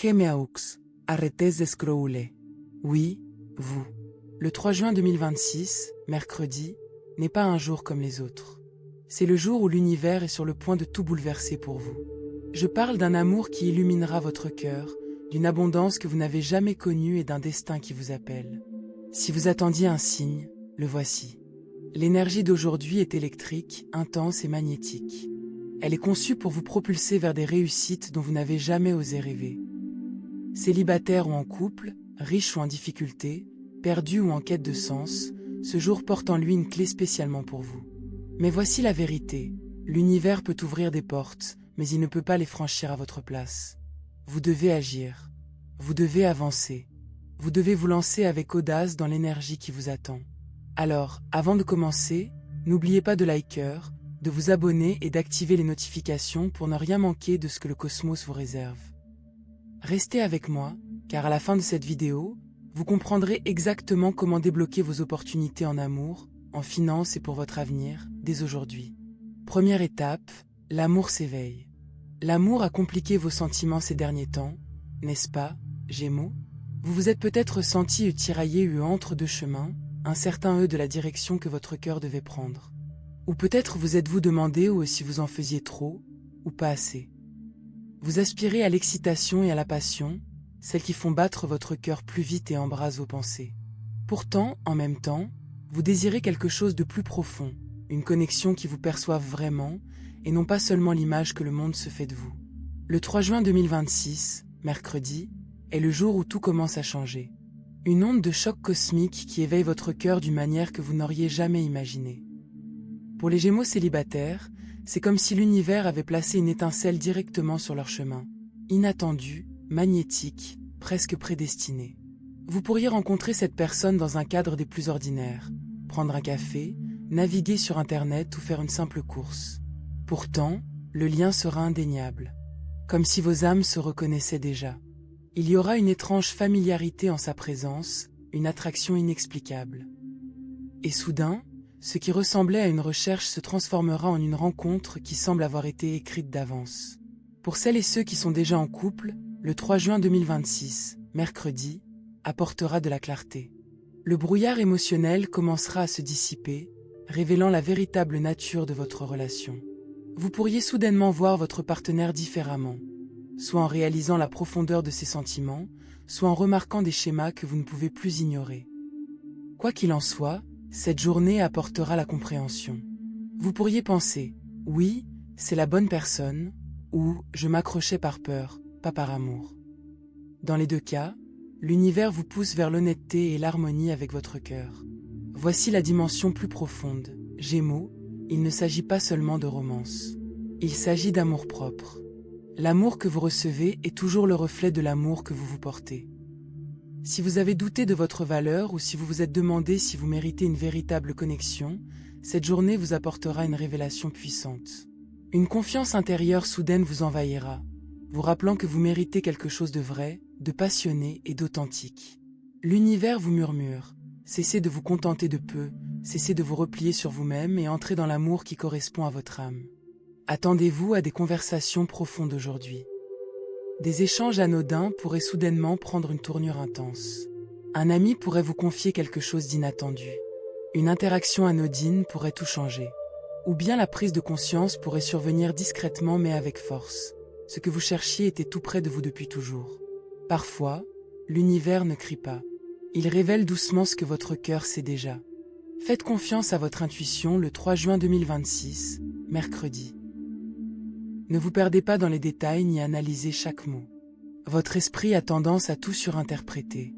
Gemeaux, arrêtez de scroller. Oui, vous. Le 3 juin 2026, mercredi, n'est pas un jour comme les autres. C'est le jour où l'univers est sur le point de tout bouleverser pour vous. Je parle d'un amour qui illuminera votre cœur, d'une abondance que vous n'avez jamais connue et d'un destin qui vous appelle. Si vous attendiez un signe, le voici. L'énergie d'aujourd'hui est électrique, intense et magnétique. Elle est conçue pour vous propulser vers des réussites dont vous n'avez jamais osé rêver. Célibataire ou en couple, riche ou en difficulté, perdu ou en quête de sens, ce jour porte en lui une clé spécialement pour vous. Mais voici la vérité, l'univers peut ouvrir des portes, mais il ne peut pas les franchir à votre place. Vous devez agir. Vous devez avancer. Vous devez vous lancer avec audace dans l'énergie qui vous attend. Alors, avant de commencer, n'oubliez pas de liker, de vous abonner et d'activer les notifications pour ne rien manquer de ce que le cosmos vous réserve. Restez avec moi, car à la fin de cette vidéo, vous comprendrez exactement comment débloquer vos opportunités en amour, en finance et pour votre avenir, dès aujourd'hui. Première étape, l'amour s'éveille. L'amour a compliqué vos sentiments ces derniers temps, n'est-ce pas, Gémeaux? Vous vous êtes peut-être senti tiraillé entre deux chemins, incertain de la direction que votre cœur devait prendre. Ou peut-être vous êtes-vous demandé si vous en faisiez trop, ou pas assez. Vous aspirez à l'excitation et à la passion, celles qui font battre votre cœur plus vite et embrasent vos pensées. Pourtant, en même temps, vous désirez quelque chose de plus profond, une connexion qui vous perçoive vraiment, et non pas seulement l'image que le monde se fait de vous. Le 3 juin 2026, mercredi, est le jour où tout commence à changer. Une onde de choc cosmique qui éveille votre cœur d'une manière que vous n'auriez jamais imaginée. Pour les Gémeaux célibataires, c'est comme si l'univers avait placé une étincelle directement sur leur chemin. Inattendue, magnétique, presque prédestinée. Vous pourriez rencontrer cette personne dans un cadre des plus ordinaires, prendre un café, naviguer sur Internet ou faire une simple course. Pourtant, le lien sera indéniable. Comme si vos âmes se reconnaissaient déjà. Il y aura une étrange familiarité en sa présence, une attraction inexplicable. Et soudain, ce qui ressemblait à une recherche se transformera en une rencontre qui semble avoir été écrite d'avance. Pour celles et ceux qui sont déjà en couple, le 3 juin 2026, mercredi, apportera de la clarté. Le brouillard émotionnel commencera à se dissiper, révélant la véritable nature de votre relation. Vous pourriez soudainement voir votre partenaire différemment, soit en réalisant la profondeur de ses sentiments, soit en remarquant des schémas que vous ne pouvez plus ignorer. Quoi qu'il en soit, cette journée apportera la compréhension. Vous pourriez penser, oui, c'est la bonne personne, ou je m'accrochais par peur, pas par amour. Dans les deux cas, l'univers vous pousse vers l'honnêteté et l'harmonie avec votre cœur. Voici la dimension plus profonde. Gémeaux, il ne s'agit pas seulement de romance. Il s'agit d'amour-propre. L'amour que vous recevez est toujours le reflet de l'amour que vous vous portez. Si vous avez douté de votre valeur ou si vous vous êtes demandé si vous méritez une véritable connexion, cette journée vous apportera une révélation puissante. Une confiance intérieure soudaine vous envahira, vous rappelant que vous méritez quelque chose de vrai, de passionné et d'authentique. L'univers vous murmure, cessez de vous contenter de peu, cessez de vous replier sur vous-même et entrez dans l'amour qui correspond à votre âme. Attendez-vous à des conversations profondes aujourd'hui. Des échanges anodins pourraient soudainement prendre une tournure intense. Un ami pourrait vous confier quelque chose d'inattendu. Une interaction anodine pourrait tout changer. Ou bien la prise de conscience pourrait survenir discrètement mais avec force. Ce que vous cherchiez était tout près de vous depuis toujours. Parfois, l'univers ne crie pas. Il révèle doucement ce que votre cœur sait déjà. Faites confiance à votre intuition le 3 juin 2026, mercredi. Ne vous perdez pas dans les détails ni analysez chaque mot. Votre esprit a tendance à tout surinterpréter.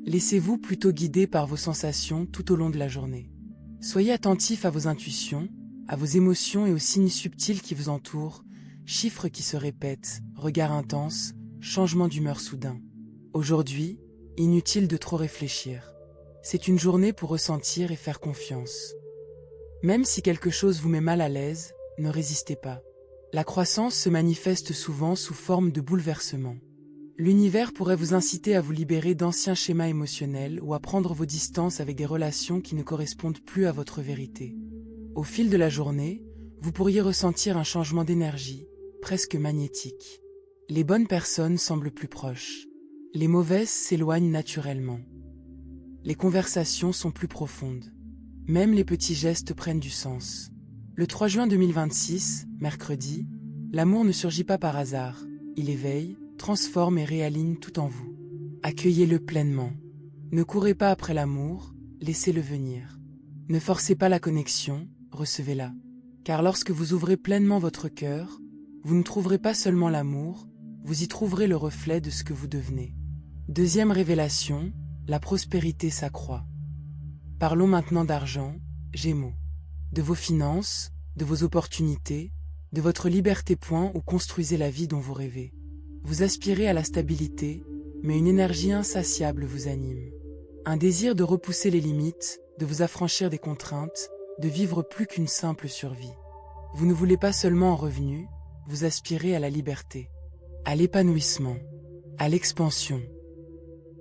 Laissez-vous plutôt guider par vos sensations tout au long de la journée. Soyez attentif à vos intuitions, à vos émotions et aux signes subtils qui vous entourent, chiffres qui se répètent, regards intenses, changement d'humeur soudain. Aujourd'hui, inutile de trop réfléchir. C'est une journée pour ressentir et faire confiance. Même si quelque chose vous met mal à l'aise, ne résistez pas. La croissance se manifeste souvent sous forme de bouleversement. L'univers pourrait vous inciter à vous libérer d'anciens schémas émotionnels ou à prendre vos distances avec des relations qui ne correspondent plus à votre vérité. Au fil de la journée, vous pourriez ressentir un changement d'énergie, presque magnétique. Les bonnes personnes semblent plus proches. Les mauvaises s'éloignent naturellement. Les conversations sont plus profondes. Même les petits gestes prennent du sens. Le 3 juin 2026, mercredi, l'amour ne surgit pas par hasard. Il éveille, transforme et réaligne tout en vous. Accueillez-le pleinement. Ne courez pas après l'amour, laissez-le venir. Ne forcez pas la connexion, recevez-la. Car lorsque vous ouvrez pleinement votre cœur, vous ne trouverez pas seulement l'amour, vous y trouverez le reflet de ce que vous devenez. Deuxième révélation, la prospérité s'accroît. Parlons maintenant d'argent, Gémeaux. De vos finances, de vos opportunités, de votre liberté. Où construisez la vie dont vous rêvez. Vous aspirez à la stabilité, mais une énergie insatiable vous anime. Un désir de repousser les limites, de vous affranchir des contraintes, de vivre plus qu'une simple survie. Vous ne voulez pas seulement un revenu, vous aspirez à la liberté, à l'épanouissement, à l'expansion.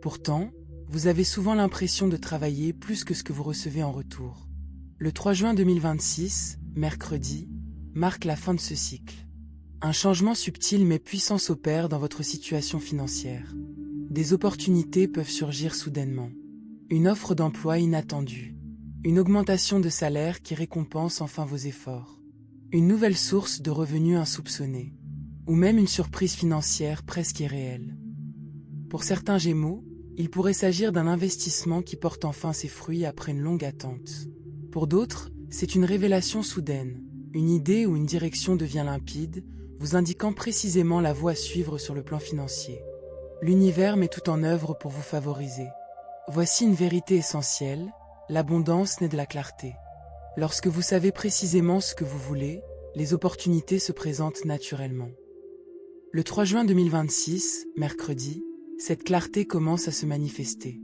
Pourtant, vous avez souvent l'impression de travailler plus que ce que vous recevez en retour. Le 3 juin 2026, mercredi, marque la fin de ce cycle. Un changement subtil mais puissant s'opère dans votre situation financière. Des opportunités peuvent surgir soudainement. Une offre d'emploi inattendue. Une augmentation de salaire qui récompense enfin vos efforts. Une nouvelle source de revenus insoupçonnée. Ou même une surprise financière presque irréelle. Pour certains Gémeaux, il pourrait s'agir d'un investissement qui porte enfin ses fruits après une longue attente. Pour d'autres, c'est une révélation soudaine. Une idée ou une direction devient limpide, vous indiquant précisément la voie à suivre sur le plan financier. L'univers met tout en œuvre pour vous favoriser. Voici une vérité essentielle, l'abondance naît de la clarté. Lorsque vous savez précisément ce que vous voulez, les opportunités se présentent naturellement. Le 3 juin 2026, mercredi, cette clarté commence à se manifester.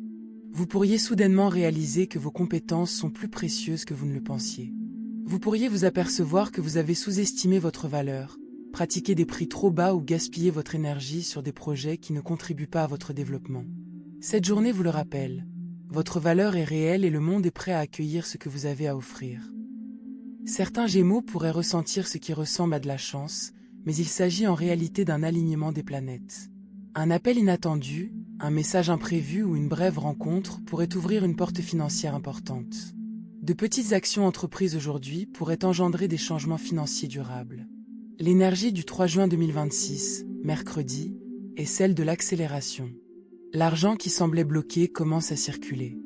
Vous pourriez soudainement réaliser que vos compétences sont plus précieuses que vous ne le pensiez. Vous pourriez vous apercevoir que vous avez sous-estimé votre valeur, pratiqué des prix trop bas ou gaspillé votre énergie sur des projets qui ne contribuent pas à votre développement. Cette journée vous le rappelle. Votre valeur est réelle et le monde est prêt à accueillir ce que vous avez à offrir. Certains Gémeaux pourraient ressentir ce qui ressemble à de la chance, mais il s'agit en réalité d'un alignement des planètes. Un appel inattendu, un message imprévu ou une brève rencontre pourrait ouvrir une porte financière importante. De petites actions entreprises aujourd'hui pourraient engendrer des changements financiers durables. L'énergie du 3 juin 2026, mercredi, est celle de l'accélération. L'argent qui semblait bloqué commence à circuler.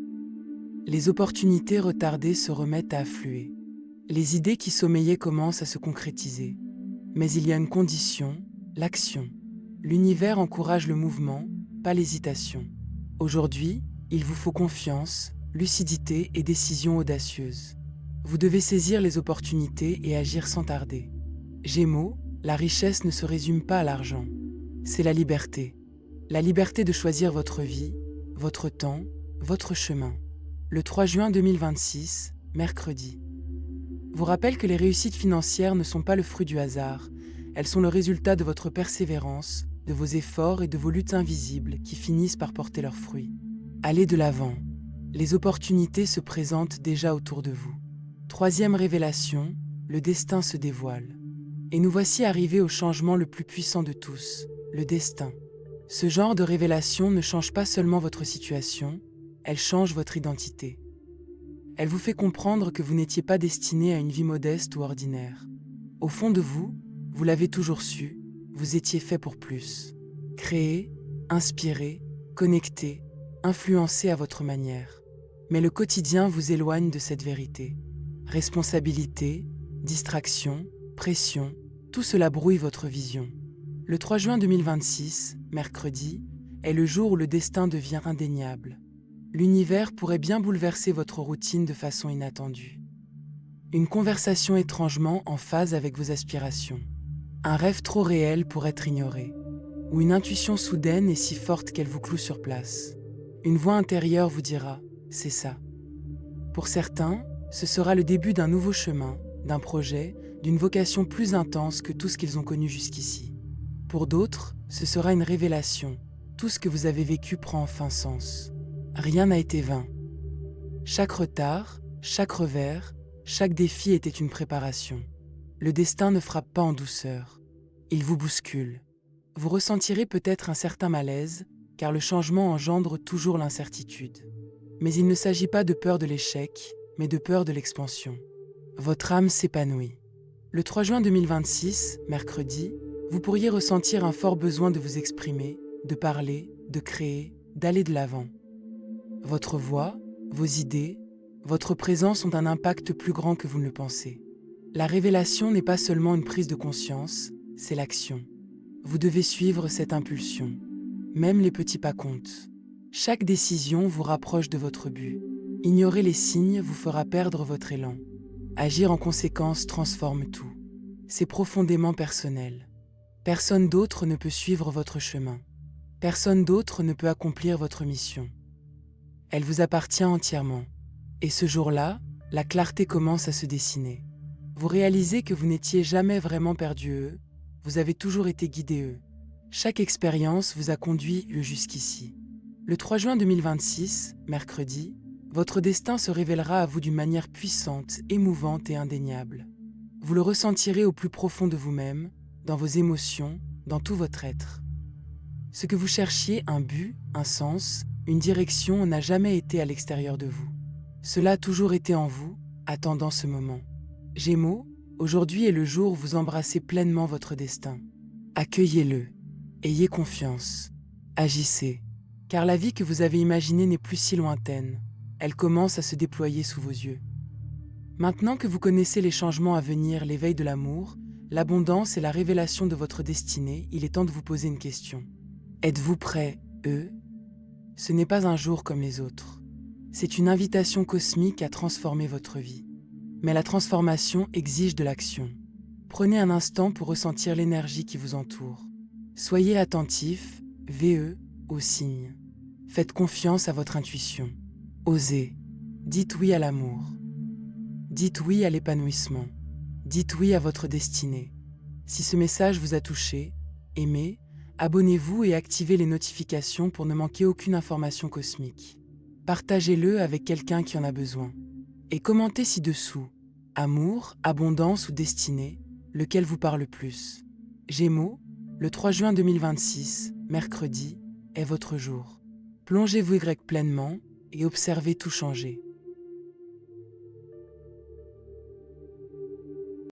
Les opportunités retardées se remettent à affluer. Les idées qui sommeillaient commencent à se concrétiser. Mais il y a une condition, l'action. L'univers encourage le mouvement, pas l'hésitation. Aujourd'hui, il vous faut confiance, lucidité et décision audacieuse. Vous devez saisir les opportunités et agir sans tarder. Gémeaux, la richesse ne se résume pas à l'argent. C'est la liberté. La liberté de choisir votre vie, votre temps, votre chemin. Le 3 juin 2026, mercredi. Vous rappelle que les réussites financières ne sont pas le fruit du hasard, elles sont le résultat de votre persévérance, de vos efforts et de vos luttes invisibles qui finissent par porter leurs fruits. Allez de l'avant. Les opportunités se présentent déjà autour de vous. Troisième révélation, le destin se dévoile. Et nous voici arrivés au changement le plus puissant de tous, le destin. Ce genre de révélation ne change pas seulement votre situation, elle change votre identité. Elle vous fait comprendre que vous n'étiez pas destiné à une vie modeste ou ordinaire. Au fond de vous, vous l'avez toujours su, vous étiez fait pour plus. Créer, inspirer, connecter, influencer à votre manière. Mais le quotidien vous éloigne de cette vérité. Responsabilité, distraction, pression, tout cela brouille votre vision. Le 3 juin 2026, mercredi, est le jour où le destin devient indéniable. L'univers pourrait bien bouleverser votre routine de façon inattendue. Une conversation étrangement en phase avec vos aspirations. Un rêve trop réel pour être ignoré. Ou une intuition soudaine et si forte qu'elle vous cloue sur place. Une voix intérieure vous dira « c'est ça ». Pour certains, ce sera le début d'un nouveau chemin, d'un projet, d'une vocation plus intense que tout ce qu'ils ont connu jusqu'ici. Pour d'autres, ce sera une révélation. Tout ce que vous avez vécu prend enfin sens. Rien n'a été vain. Chaque retard, chaque revers, chaque défi était une préparation. Le destin ne frappe pas en douceur. Il vous bouscule. Vous ressentirez peut-être un certain malaise, car le changement engendre toujours l'incertitude. Mais il ne s'agit pas de peur de l'échec, mais de peur de l'expansion. Votre âme s'épanouit. Le 3 juin 2026, mercredi, vous pourriez ressentir un fort besoin de vous exprimer, de parler, de créer, d'aller de l'avant. Votre voix, vos idées, votre présence ont un impact plus grand que vous ne le pensez. La révélation n'est pas seulement une prise de conscience, c'est l'action. Vous devez suivre cette impulsion. Même les petits pas comptent. Chaque décision vous rapproche de votre but. Ignorer les signes vous fera perdre votre élan. Agir en conséquence transforme tout. C'est profondément personnel. Personne d'autre ne peut suivre votre chemin. Personne d'autre ne peut accomplir votre mission. Elle vous appartient entièrement. Et ce jour-là, la clarté commence à se dessiner. Vous réalisez que vous n'étiez jamais vraiment perdu, vous avez toujours été guidé. Chaque expérience vous a conduit jusqu'ici. Le 3 juin 2026, mercredi, votre destin se révélera à vous d'une manière puissante, émouvante et indéniable. Vous le ressentirez au plus profond de vous-même, dans vos émotions, dans tout votre être. Ce que vous cherchiez, un but, un sens, une direction, n'a jamais été à l'extérieur de vous. Cela a toujours été en vous, attendant ce moment. Gémeaux, aujourd'hui est le jour où vous embrassez pleinement votre destin. Accueillez-le. Ayez confiance. Agissez. Car la vie que vous avez imaginée n'est plus si lointaine. Elle commence à se déployer sous vos yeux. Maintenant que vous connaissez les changements à venir, l'éveil de l'amour, l'abondance et la révélation de votre destinée, il est temps de vous poser une question. Êtes-vous prêt, Ce n'est pas un jour comme les autres. C'est une invitation cosmique à transformer votre vie. Mais la transformation exige de l'action. Prenez un instant pour ressentir l'énergie qui vous entoure. Soyez attentif, aux signes. Faites confiance à votre intuition. Osez. Dites oui à l'amour. Dites oui à l'épanouissement. Dites oui à votre destinée. Si ce message vous a touché, aimez, abonnez-vous et activez les notifications pour ne manquer aucune information cosmique. Partagez-le avec quelqu'un qui en a besoin. Et commentez ci-dessous. Amour, abondance ou destinée, lequel vous parle plus? Gémeaux, le 3 juin 2026, mercredi, est votre jour. Plongez-vous pleinement et observez tout changer.